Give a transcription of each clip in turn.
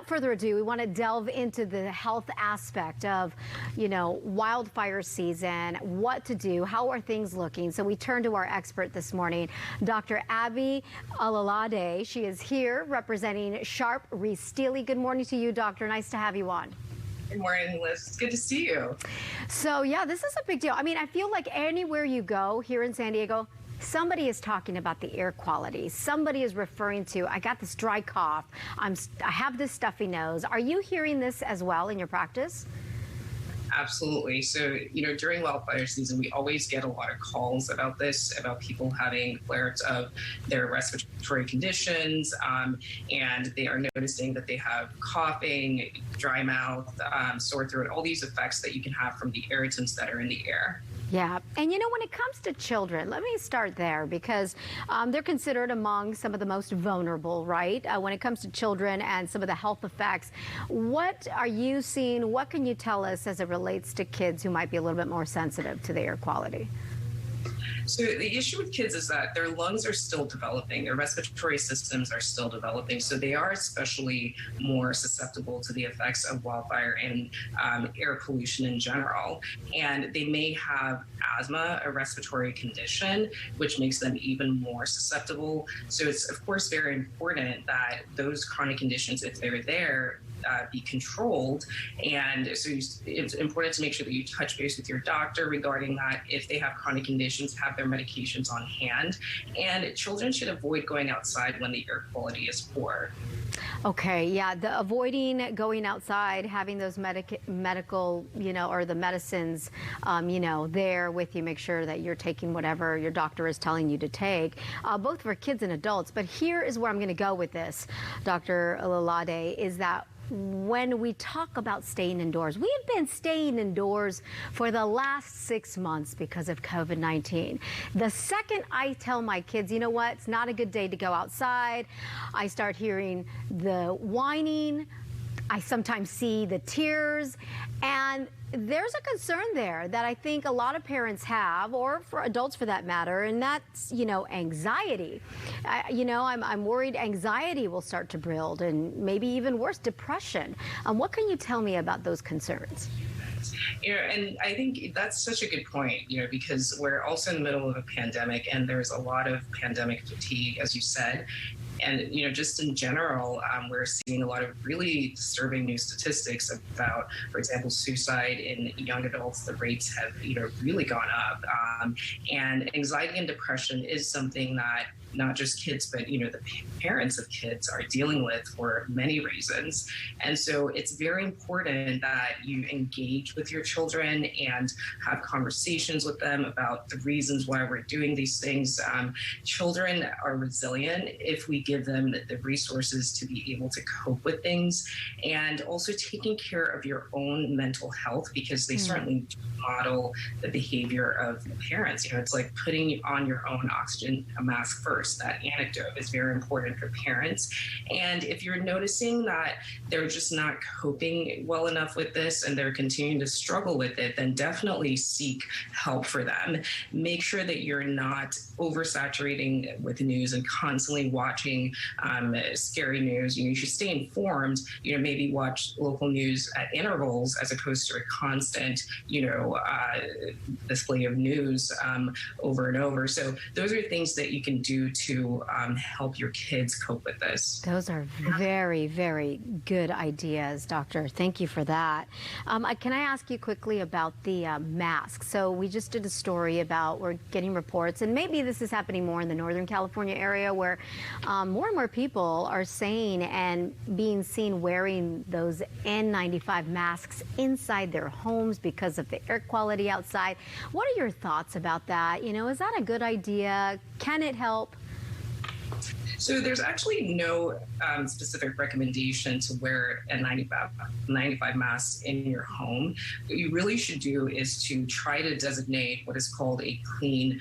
without further ado, we want to delve into the health aspect of, wildfire season, what to do, how are things looking. So we turn to our expert this morning, Dr. Abby Alalade. She is here representing Sharp Reese Steely. Good morning to you, doctor. Nice to have you on. Good morning, Liz. It's good to see you. So yeah, this is a big deal. I mean, I feel like anywhere you go here in San Diego, somebody is talking about the air quality. Somebody is referring to, I got this dry cough. I have this stuffy nose. Are you hearing this as well in your practice? Absolutely. So, during wildfire season, we always get a lot of calls about this, about people having flares of their respiratory conditions, and they are noticing that they have coughing, dry mouth, sore throat, all these effects that you can have from the irritants that are in the air. Yeah. And when it comes to children, let me start there because they're considered among some of the most vulnerable, right? When it comes to children and some of the health effects, what are you seeing? What can you tell us as it relates to kids who might be a little bit more sensitive to the air quality? So the issue with kids is that their lungs are still developing, their respiratory systems are still developing, so they are especially more susceptible to the effects of wildfire and air pollution in general. And they may have asthma, a respiratory condition, which makes them even more susceptible. So it's, of course, very important that those chronic conditions, if they're there, be controlled. And so it's important to make sure that you touch base with your doctor regarding that. If they have chronic conditions, have their medications on hand. And children should avoid going outside when the air quality is poor. Okay, yeah, the avoiding going outside, having those medical, or the medicines, there with you, make sure that you're taking whatever your doctor is telling you to take, both for kids and adults. But here is where I'm going to go with this, Dr. Alalade, is that when we talk about staying indoors, we've been staying indoors for the last 6 months because of COVID-19. The second I tell my kids, you know what, it's not a good day to go outside, I start hearing the whining, I sometimes see the tears, and there's a concern there that I think a lot of parents have, or for adults for that matter, and that's, anxiety. I'm worried anxiety will start to build, and maybe even worse, depression. What can you tell me about those concerns? And I think that's such a good point, because we're also in the middle of a pandemic, and there's a lot of pandemic fatigue, as you said. And, just in general, we're seeing a lot of really disturbing new statistics about, for example, suicide in young adults. The rates have, really gone up. And anxiety and depression is something that not just kids, but, the parents of kids are dealing with for many reasons. And so it's very important that you engage with your children and have conversations with them about the reasons why we're doing these things. Children are resilient if we give them the resources to be able to cope with things, and also taking care of your own mental health, because they certainly model the behavior of parents. It's like putting on your own oxygen mask first. That anecdote is very important for parents. And if you're noticing that they're just not coping well enough with this and they're continuing to struggle with it, then definitely seek help for them. Make sure that you're not oversaturating with news and constantly watching scary news. You should stay informed, maybe watch local news at intervals as opposed to a constant, display of news over and over. So those are things that you can do to help your kids cope with this. Those are very, very good ideas, Doctor. Thank you for that. Can I ask you quickly about the masks? So we just did a story about, we're getting reports, and maybe this is happening more in the Northern California area, where more and more people are saying and being seen wearing those N95 masks inside their homes because of the air quality outside. What are your thoughts about that? Is that a good idea? Can it help? So there's actually no specific recommendation to wear a 95 mask in your home. What you really should do is to try to designate what is called a clean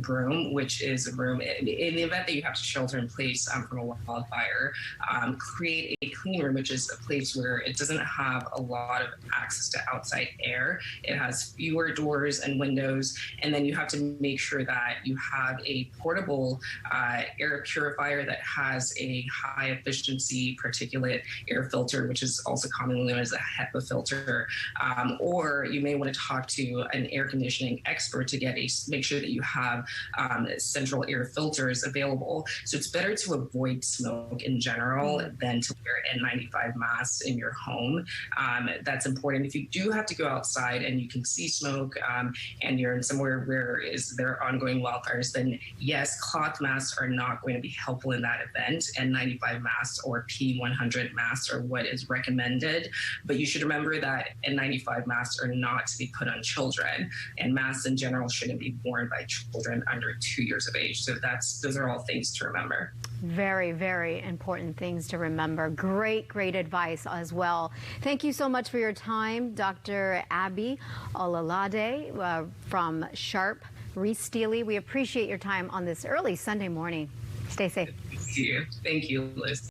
room, which is a room in the event that you have to shelter in place from a wildfire. Create a clean room, which is a place where it doesn't have a lot of access to outside air. It has fewer doors and windows, and then you have to make sure that you have a portable air purifier that has a high efficiency particulate air filter, which is also commonly known as a HEPA filter. Or you may want to talk to an air conditioning expert to make sure that you have central air filters available. So it's better to avoid smoke in general than to wear N95 masks in your home. That's important. If you do have to go outside and you can see smoke and you're in somewhere where there are ongoing wildfires, then yes, cloth masks are not going to be helpful in that event. N95 masks or P100 masks are what is recommended. But you should remember that N95 masks are not to be put on children, and masks in general shouldn't be worn by children under 2 years of age. So those are all things to remember. Very, very important things to remember. Great, great advice as well. Thank you so much for your time, Dr. Abby Olalade from Sharp Reese Steely. We appreciate your time on this early Sunday morning. Stay safe. Thank you. Thank you, Liz.